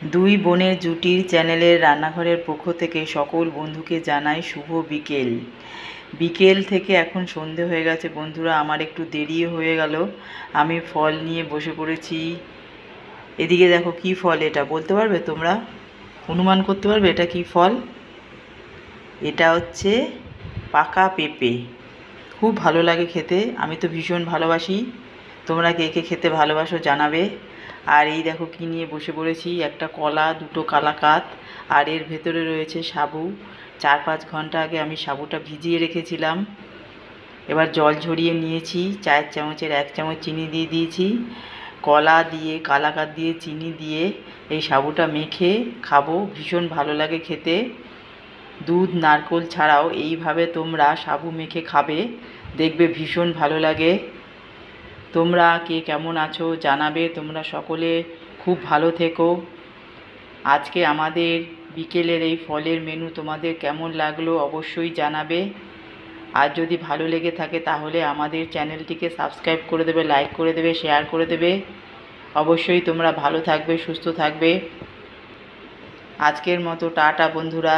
দুই বোনের জুটির চ্যানেলের রান্নাঘরের পক্ষ থেকে সকল বন্ধুকে জানাই শুভ বিকেল। বিকেল থেকে এখন সন্ধে হয়ে গেছে বন্ধুরা, আমার একটু দেরিও হয়ে গেল। আমি ফল নিয়ে বসে পড়েছি। এদিকে দেখো কি ফল, এটা বলতে পারবে তোমরা? অনুমান করতে পারবে এটা কি ফল? এটা হচ্ছে পাকা পেঁপে। খুব ভালো লাগে খেতে, আমি তো ভীষণ ভালোবাসি। তোমরা কে কে খেতে ভালোবাসো জানাবে। আর এই দেখো কি নিয়ে বসে পড়েছি, একটা কলা, দুটো কালাকাত, আর এর ভেতরে রয়েছে সাবু। 4-5 ঘন্টা আগে আমি সাবুটা ভিজিয়ে রেখেছিলাম। এবার জল ঝরিয়ে নিয়েছি, চায়ের চামচের 1 চামচ চিনি দিয়ে দিয়েছি। কলা দিয়ে, কালাকাত দিয়ে, চিনি দিয়ে এই সাবুটা মেখে খাবো, ভীষণ ভালো লাগে খেতে। দুধ নারকেল ছাড়াও এইভাবে তোমরা সাবু মেখে খাবে, দেখবে ভীষণ ভালো লাগে। তোমরা কে কেমন আছো জানাবে। তোমরা সকলে খুব ভালো থেকো। আজকে আমাদের বিকেলের এই ফলের মেনু তোমাদের কেমন লাগলো অবশ্যই জানাবে। আর যদি ভালো লেগে থাকে তাহলে আমাদের চ্যানেলটিকে সাবস্ক্রাইব করে দেবে, লাইক করে দেবে, শেয়ার করে দেবে। অবশ্যই তোমরা ভালো থাকবে, সুস্থ থাকবে। আজকের মতো টাটা বন্ধুরা।